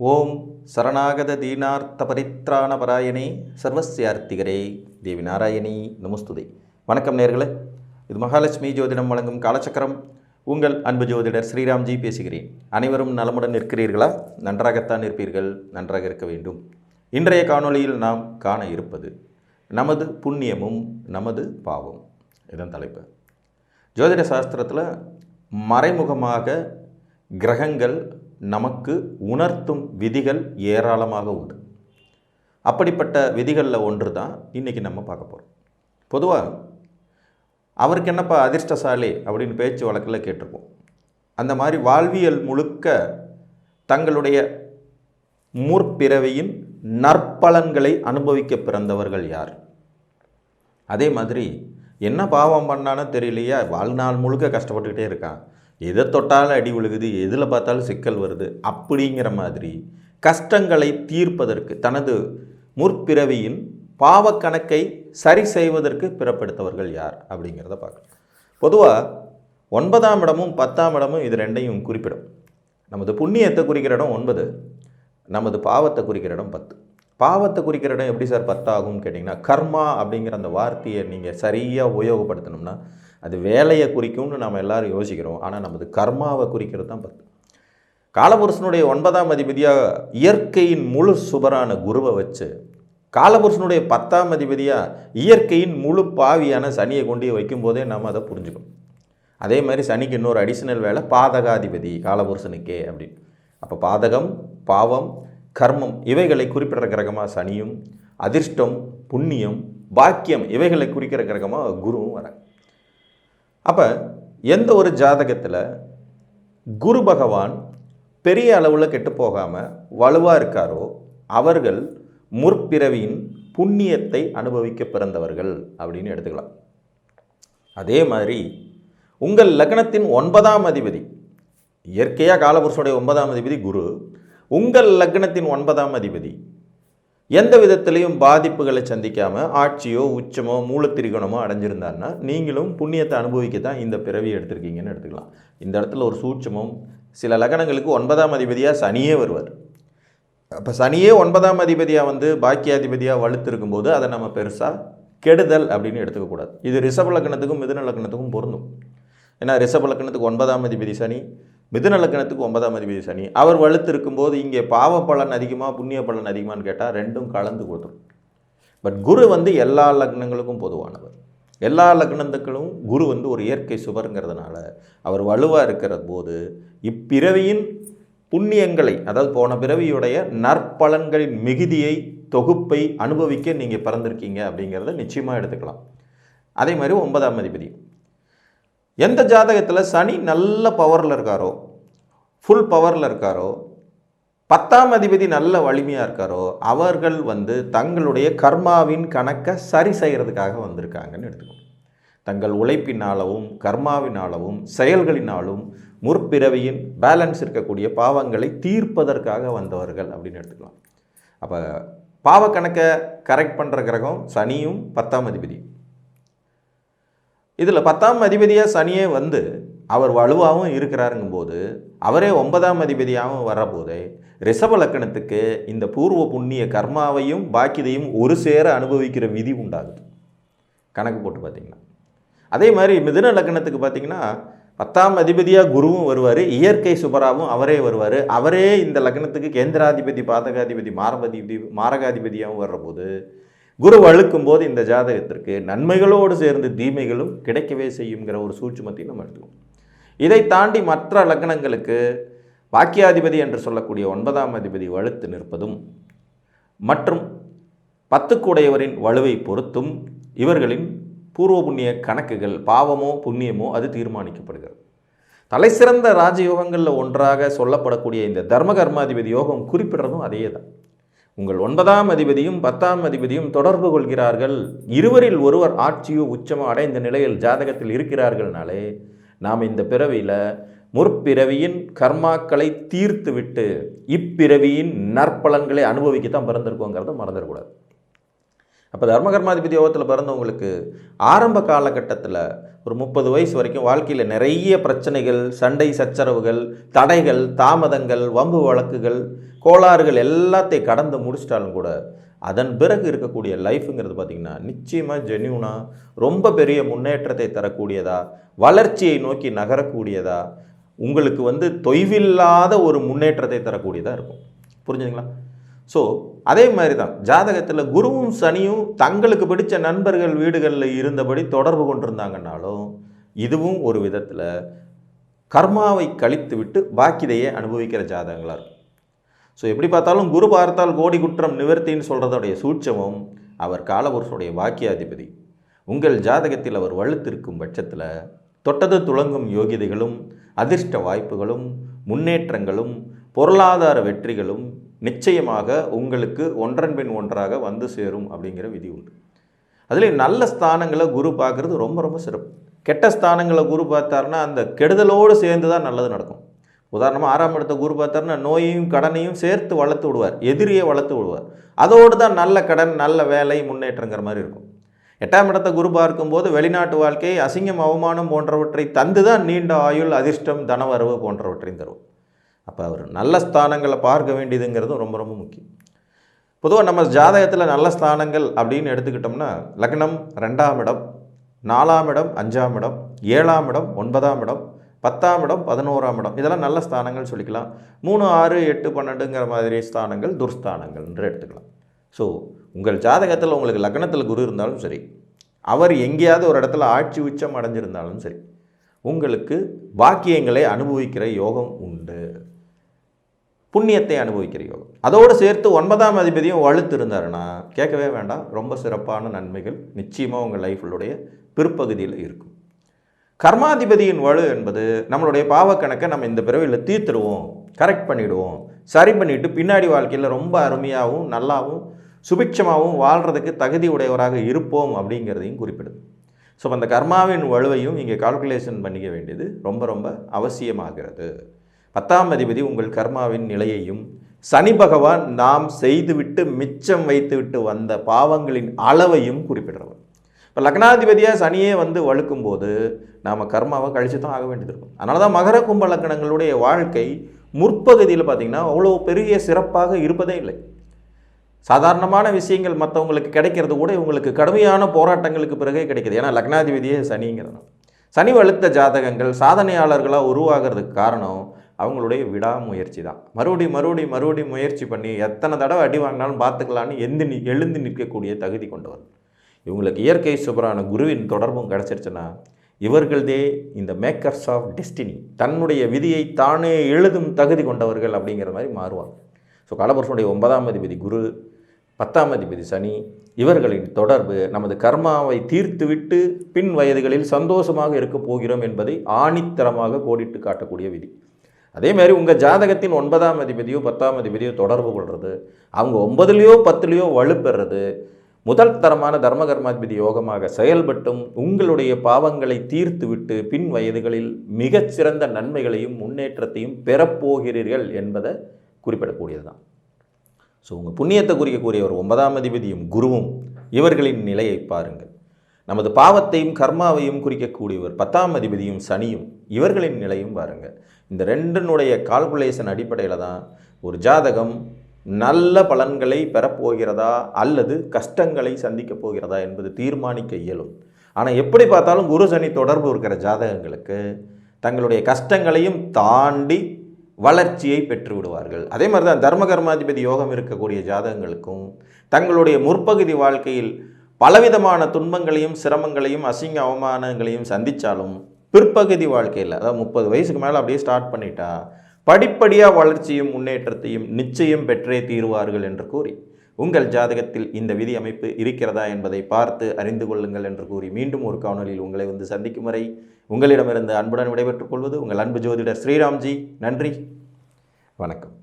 ஓம் சரணாகத தீனார்த்த பரித்ராண பராயணே சர்வஸ்யார்த்திகரே தேவி நாராயணி நமஸ்துதே. வணக்கம் நேர்களே, இது மகாலட்சுமி ஜோதிடம் வழங்கும் காலச்சக்கரம். உங்கள் அன்பு ஜோதிடர் ஸ்ரீராம்ஜி பேசுகிறேன். அனைவரும் நலமுடன் இருக்கிறீர்களா? நன்றாகத்தான் இருப்பீர்கள், நன்றாக இருக்க வேண்டும். இன்றைய காணொளியில் நாம் காண இருப்பது நமது புண்ணியமும் நமது பாவம். இதன் தலைப்பு. ஜோதிட சாஸ்திரத்தில் மறைமுகமாக கிரகங்கள் நமக்கு உணர்த்தும் விதிகள் ஏராளமாக உண்டு. அப்படிப்பட்ட விதிகளில் ஒன்று தான் இன்றைக்கி நம்ம பார்க்க போகிறோம். பொதுவாக அவருக்கு என்னப்பா அதிர்ஷ்டசாலி அப்படின்னு பேச்சு வழக்கில் கேட்டிருப்போம். அந்த மாதிரி வாழ்வியல் முழுக்க தங்களுடைய முற்பிறவியின் நற்பலன்களை அனுபவிக்க பிறந்தவர்கள் யார்? அதே மாதிரி என்ன பாவம் பண்ணானோ தெரியலையா, வாழ்நாள் முழுக்க கஷ்டப்பட்டுக்கிட்டே இருக்கான், எதை தொட்டாலும் அடி விழுகுது, எதில் பார்த்தாலும் சிக்கல் வருது, அப்படிங்கிற மாதிரி கஷ்டங்களை தீர்ப்பதற்கு தனது முற்பிறவியின் பாவக்கணக்கை சரி செய்வதற்கு பிறப்பெடுத்தவர்கள் யார் அப்படிங்கிறத பார்க்கலாம். பொதுவாக 9ஆம் இடமும் 10ஆம் இடமும் இது ரெண்டையும் குறிப்பிடும். நமது புண்ணியத்தை குறிக்கிற இடம் 9, நமது பாவத்தை குறிக்கிற இடம் 10. பாவத்தை குறிக்கிற இடம் எப்படி சார் 10 ஆகும்னு கேட்டிங்கன்னா, கர்மா அப்படிங்கிற அந்த வார்த்தையை நீங்கள் சரியாக உபயோகப்படுத்தணும்னா அது வேலையை குறிக்கும்னு நம்ம எல்லோரும் யோசிக்கிறோம். ஆனால் நமது கர்மாவை குறிக்கிறது தான் 10. காலபுருஷனுடைய 9ஆம் அதிபதியாக இயற்கையின் முழு சுபரான குருவை வச்சு காலபுருஷனுடைய 10ஆம் அதிபதியாக இயற்கையின் முழு பாவியான சனியை கொண்டு வைக்கும்போதே நம்ம அதை புரிஞ்சுக்கணும். அதே மாதிரி சனிக்கு இன்னொரு அடிஷனல் வேலை பாதகாதிபதி காலபுருஷனுக்கே அப்படின்னு. அப்போ பாதகம், பாவம், கர்மம் இவைகளை குறிப்பிடுற கிரகமாக சனியும், அதிர்ஷ்டம், புண்ணியம், பாக்கியம் இவைகளை குறிக்கிற கிரகமாக குருவும் வர. அப்போ எந்த ஒரு ஜாதகத்தில் குரு பகவான் பெரிய அளவில் கெட்டு போகாமல் வலுவாக இருக்காரோ அவர்கள் முற்பிறவியின் புண்ணியத்தை அனுபவிக்க பிறந்தவர்கள் அப்படின்னு எடுத்துக்கலாம். அதே மாதிரி உங்கள் லக்னத்தின் 9ஆம் அதிபதி, இயற்கையாக காலபுருஷனுடைய 9ஆம் அதிபதி குரு, உங்கள் லக்னத்தின் 9ஆம் அதிபதி எந்த விதத்திலையும் பாதிப்புகளை சந்திக்காமல் ஆட்சியோ உச்சமோ மூலத்திரிகோணமோ அடைஞ்சிருந்தாருன்னா நீங்களும் புண்ணியத்தை அனுபவிக்க தான் இந்த பிறவி எடுத்திருக்கீங்கன்னு எடுத்துக்கலாம். இந்த இடத்துல ஒரு சூட்சமும், சில லக்னங்களுக்கு 9ஆம் அதிபதியாக சனியே வருவார். அப்போ சனியே 9ஆம் அதிபதியாக வந்து பாக்கியாதிபதியாக வலுத்திருக்கும் போது அதை நம்ம பெருசாக கெடுதல் அப்படின்னு எடுத்துக்கக்கூடாது. இது ரிஷப லக்னத்துக்கும் மிதுன லக்னத்துக்கும் பொருந்தும். ஏன்னா ரிஷப லக்னத்துக்கு 9ஆம் அதிபதி சனி, மிதுன லக்னத்துக்கு 9ஆம் அதிபதி சனி. அவர் வலுத்து இருக்கும்போது இங்கே பாவ பலன் அதிகமாக புண்ணிய பலன் அதிகமானு கேட்டால் ரெண்டும் கலந்து கொடுத்துரும். பட் குரு வந்து எல்லா லக்னங்களுக்கும் பொதுவானவர். எல்லா லக்னத்துக்களும் குரு வந்து ஒரு இயற்கை சுபருங்கிறதுனால அவர் வலுவாக இருக்கிற போது இப்பிறவியின் புண்ணியங்களை, அதாவது போன பிறவியுடைய நற்பலன்களின் மிகுதியை தொகுப்பை அனுபவிக்க நீங்கள் பிறந்திருக்கீங்க அப்படிங்கிறத நிச்சயமாக எடுத்துக்கலாம். அதே மாதிரி 9ஆம் அதிபதி எந்த ஜாதகத்தில் சனி நல்ல பவரில் இருக்காரோ, ஃபுல் பவரில் இருக்காரோ, 10ஆம் அதிபதி நல்ல வலிமையாக இருக்காரோ அவர்கள் வந்து தங்களுடைய கர்மாவின் கணக்கை சரி செய்கிறதுக்காக வந்திருக்காங்கன்னு எடுத்துக்கணும். தங்கள் உழைப்பினாலும் கர்மாவினாலும் செயல்களினாலும் முற்பிறவியின் பேலன்ஸ் இருக்கக்கூடிய பாவங்களை தீர்ப்பதற்காக வந்தவர்கள் அப்படின்னு எடுத்துக்கலாம். அப்போ பாவ கணக்கை கரெக்ட் பண்ணுற கிரகம் சனியும் 10ஆம் அதிபதி. இதில் 10ஆம் அதிபதியாக சனியே வந்து அவர் வலுவாகவும் இருக்கிறாருங்கும்போது அவரே 9ஆம் அதிபதியாகவும் வரபோதே ரிஷப லக்கணத்துக்கு இந்த பூர்வ புண்ணிய கர்மாவையும் பாக்கியதையும் ஒரு சேர அனுபவிக்கிற விதி உண்டாகுது கணக்கு போட்டு பார்த்திங்கன்னா. அதே மாதிரி மிதுன லக்கணத்துக்கு பார்த்திங்கன்னா 10ஆம் அதிபதியாக குருவும் வருவார், இயற்கை சுபராவும் அவரே வருவார். அவரே இந்த லக்னத்துக்கு கேந்திராதிபதி, பாதகாதிபதி, மாரகாதிபதியாகவும் வர்றபோது குரு வழுக்கும் போது இந்த ஜாதகத்திற்கு நன்மைகளோடு சேர்ந்து தீமைகளும் கிடைக்கவே செய்யுங்கிற ஒரு சூட்சுமத்தை நம்ம எடுத்துக்கோம். இதை தாண்டி மற்ற லக்னங்களுக்கு பாக்கியாதிபதி என்று சொல்லக்கூடிய 9ஆம் அதிபதி வலுத்து நிற்பதும் மற்றும் 10க்குடையவரின் வலுவை பொறுத்தும் இவர்களின் பூர்வ புண்ணிய கணக்குகள் பாவமோ புண்ணியமோ அது தீர்மானிக்கப்படுகிறது. தலை சிறந்த ராஜயோகங்களில் ஒன்றாக சொல்லப்படக்கூடிய இந்த தர்ம கர்மாதிபதி யோகம் குறிப்பிடுறதும் அதே தான். உங்கள் 9ஆம் அதிபதியும் 10ஆம் அதிபதியும் தொடர்பு கொள்கிறார்கள், இருவரில் ஒருவர் ஆட்சியோ உச்சமோ அடைந்த நிலையில் ஜாதகத்தில் இருக்கிறார்கள்னாலே நாம் இந்த பிறவியில் முற்பிறவியின் கர்மாக்களை தீர்த்து விட்டு இப்பிறவியின் நற்பலன்களை அனுபவிக்கத்தான் பிறந்திருக்கோங்கிறத மறந்துடக்கூடாது. அப்போ தர்மகர்மாதிபதி யோகத்தில் பிறந்தவங்களுக்கு ஆரம்ப காலகட்டத்தில் ஒரு 30 வயசு வரைக்கும் வாழ்க்கையில் நிறைய பிரச்சனைகள், சண்டை சச்சரவுகள், தடைகள், தாமதங்கள், வம்பு வழக்குகள், கோளாறுகள் எல்லாத்தையும் கடந்து முடிச்சிட்டாலும் கூட அதன் பிறகு இருக்கக்கூடிய லைஃபுங்கிறது பார்த்திங்கன்னா நிச்சயமாக ஜென்யூனாக ரொம்ப பெரிய முன்னேற்றத்தை தரக்கூடியதா, வளர்ச்சியை நோக்கி நகரக்கூடியதா, உங்களுக்கு தொய்வில்லாத ஒரு முன்னேற்றத்தை தரக்கூடியதாக இருக்கும். புரிஞ்சுங்களா? ஸோ அதே மாதிரி தான் ஜாதகத்தில் குருவும் சனியும் தங்களுக்கு பிடிச்ச நண்பர்கள் வீடுகளில் இருந்தபடி தொடர்பு கொண்டிருந்தாங்கன்னாலும் இதுவும் ஒரு விதத்தில் கர்மாவை கழித்து விட்டு பாக்கியதையை அனுபவிக்கிற ஜாதகங்களாக இருக்கும். ஸோ எப்படி பார்த்தாலும் குரு பார்த்தால் கோடி குற்றம் நிவர்த்தின்னு சொல்கிறதோடைய சூட்சமும் அவர் காலபுருஷனுடைய பாக்கியாதிபதி. உங்கள் ஜாதகத்தில் அவர் வலுத்திருக்கும் பட்சத்தில் தொட்டது துளங்கும் யோகிதைகளும் அதிர்ஷ்ட வாய்ப்புகளும் முன்னேற்றங்களும் பொருளாதார வெற்றிகளும் நிச்சயமாக உங்களுக்கு ஒன்றன் பின் ஒன்றாக வந்து சேரும் அப்படிங்கிற விதி உண்டு. அதில் நல்ல ஸ்தானங்களை குரு பார்க்குறது ரொம்ப ரொம்ப சிறப்பு. கெட்ட ஸ்தானங்களை குரு பார்த்தாருன்னா அந்த கெடுதலோடு சேர்ந்து தான் நல்லது நடக்கும். உதாரணமாக 6ஆம் இடத்த குரு பார்த்தாருன்னா நோயையும் கடனையும் சேர்த்து வளர்த்து விடுவார், எதிரியை வளர்த்து விடுவார். அதோடு தான் நல்ல கடன், நல்ல வேலை, முன்னேற்றங்கிற மாதிரி இருக்கும். 8ஆம் இடத்த குரு பார்க்கும்போது வெளிநாட்டு வாழ்க்கை, அசிங்கம், அவமானம் போன்றவற்றை தந்து தான் நீண்ட ஆயுள், அதிர்ஷ்டம், தனவரவு போன்றவற்றையும் தரும். அப்போ அவர் நல்ல ஸ்தானங்களை பார்க்க வேண்டியதுங்கிறதும் ரொம்ப ரொம்ப முக்கியம். பொதுவாக நம்ம ஜாதகத்தில் நல்ல ஸ்தானங்கள் அப்படின்னு எடுத்துக்கிட்டோம்னா லக்னம் 2ஆம் இடம், 4ஆம் இடம், 5ஆம் இடம், 7ஆம் இடம், 9ஆம் இடம், 10ஆம் இடம், 11ஆம் இடம், இதெல்லாம் நல்ல ஸ்தானங்கள் சொல்லிக்கலாம். 3, 6, 8, 12ங்கிற மாதிரி ஸ்தானங்கள் துர்ஸ்தானங்கள் என்று எடுத்துக்கலாம். ஸோ உங்கள் ஜாதகத்தில் உங்களுக்கு லக்னத்தில் குரு இருந்தாலும் சரி, அவர் எங்கேயாவது ஒரு இடத்துல ஆட்சி உச்சம் அடைஞ்சிருந்தாலும் சரி, உங்களுக்கு பாக்கியங்களை அனுபவிக்கிற யோகம் உண்டு, புண்ணியத்தை அனுபவிக்கிற யோகம். அதோடு சேர்த்து 9ஆம் அதிபதியும் வலுத்து இருந்தாருன்னா கேட்கவே வேண்டாம், ரொம்ப சிறப்பான நன்மைகள் நிச்சயமாக உங்கள் லைஃபுடைய பிற்பகுதியில் இருக்கும். கர்மாதிபதியின் வலு என்பது நம்மளுடைய பாவக்கணக்கை நம்ம இந்த பிறவியில் தீர்த்துடுவோம், கரெக்ட் பண்ணிவிடுவோம், சரி பண்ணிவிட்டு பின்னாடி வாழ்க்கையில் ரொம்ப அருமையாகவும் நல்லாவும் சுபிட்சமாகவும் வாழ்கிறதுக்கு தகுதி உடையவராக இருப்போம் அப்படிங்கிறதையும் குறிப்பிடுது. ஸோ அந்த கர்மாவின் வலுவையும் இங்கே கால்குலேஷன் பண்ணிக்க வேண்டியது ரொம்ப ரொம்ப அவசியமாகிறது. 10ஆம் அதிபதி உங்கள் கர்மாவின் நிலையையும், சனி பகவான் நாம் செய்துவிட்டு மிச்சம் வைத்துவிட்டு வந்த பாவங்களின் அளவையும் குறிப்பிடுறவர். இப்போ லக்னாதிபதியாக சனியே வழுக்கும் போது நாம் கர்மாவை கழிச்சு தான் ஆக வேண்டியது இருக்கும். அதனால தான் மகர கும்ப லக்னங்களுடைய வாழ்க்கை முற்பகுதியில் பார்த்திங்கன்னா அவ்வளோ பெரிய சிறப்பாக இருப்பதே இல்லை. சாதாரணமான விஷயங்கள் மற்றவங்களுக்கு கிடைக்கிறது கூட இவங்களுக்கு கடுமையான போராட்டங்களுக்கு பிறகே கிடைக்கிது. ஏன்னா லக்னாதிபதியே சனிங்கிறது. சனி வலுத்த ஜாதகங்கள் சாதனையாளர்களாக உருவாகிறதுக்கு காரணம் அவங்களுடைய விடாமுயற்சி தான். மறுபடியும் முயற்சி பண்ணி எத்தனை தடவை அடி வாங்கினாலும் பார்த்துக்கலான்னு எழுந்து நிற்கக்கூடிய தகுதி கொண்டவர். இவங்களுக்கு இயற்கை சுபரான குருவின் தொடர்பும் கிடச்சிருச்சுன்னா இவர்கள்தே இந்த மேக்கர்ஸ் ஆஃப் டெஸ்டினி, தன்னுடைய விதியை தானே எழுதும் தகுதி கொண்டவர்கள் அப்படிங்கிற மாதிரி மாறுவாங்க. ஸோ காலபுருஷனுடைய 9ஆம் அதிபதி குரு, 10ஆம் அதிபதி சனி, இவர்களின் தொடர்பு நமது கர்மாவை தீர்த்துவிட்டு பின் வயதுகளில் சந்தோஷமாக இருக்க போகிறோம் என்பதை ஆணித்தரமாக கோடிட்டு காட்டக்கூடிய விதி. அதே மாதிரி உங்கள் ஜாதகத்தின் 9ஆம் அதிபதியோ 10ஆம் அதிபதியோ தொடர்பு கொள்வது, அவங்க 9லையோ 10லையோ வலுப்பெறது முதல் தரமான தர்மகர்மாதிபதி யோகமாக செயல்பட்டும் உங்களுடைய பாவங்களை தீர்த்துவிட்டு பின் வயதுகளில் மிகச்சிறந்த நன்மைகளையும் முன்னேற்றத்தையும் பெறப்போகிறீர்கள் என்பதை குறிப்பிடக்கூடியது தான். ஸோ உங்கள் புண்ணியத்தை குறிக்கக்கூடிய ஒரு 9ஆம் அதிபதியும் குருவும் இவர்களின் நிலையை பாருங்கள். நமது பாவத்தையும் கர்மாவையும் குறிக்கக்கூடியவர் 10ஆம் அதிபதியும் சனியும் இவர்களின் நிலையும் பாருங்கள். இந்த ரெண்டினுடைய கால்குலேஷன் அடிப்படையில் தான் ஒரு ஜாதகம் நல்ல பலன்களை பெறப்போகிறதா அல்லது கஷ்டங்களை சந்திக்கப் போகிறதா என்பது தீர்மானிக்க இயலும். ஆனால் எப்படி பார்த்தாலும் குரு சனி தொடர்பு இருக்கிற ஜாதகங்களுக்கு தங்களுடைய கஷ்டங்களையும் தாண்டி வளர்ச்சியை பெற்று விடுவார்கள். அதே மாதிரி தான் தர்மகர்மாதிபதி யோகம் இருக்கக்கூடிய ஜாதகங்களுக்கும் தங்களுடைய முற்பகுதி வாழ்க்கையில் பலவிதமான துன்பங்களையும் சிரமங்களையும் அசிங்க அவமானங்களையும் சந்தித்தாலும் பிற்பகுதி வாழ்க்கையில், அதாவது 30 வயசுக்கு மேலே அப்படியே ஸ்டார்ட் பண்ணிட்டா படிப்படியாக வளர்ச்சியும் முன்னேற்றத்தையும் நிச்சயம் பெற்றே தீருவார்கள் என்று கூறி உங்கள் ஜாதகத்தில் இந்த விதி அமைப்பு இருக்கிறதா என்பதை பார்த்து அறிந்து கொள்ளுங்கள் என்று கூறி மீண்டும் ஒரு காணொலியில் உங்களை சந்திக்கும் வரை உங்களிடமிருந்து அன்புடன் விடைபெற்றுக் கொள்வது உங்கள் அன்பு ஜோதிடர் ஸ்ரீராம்ஜி. நன்றி, வணக்கம்.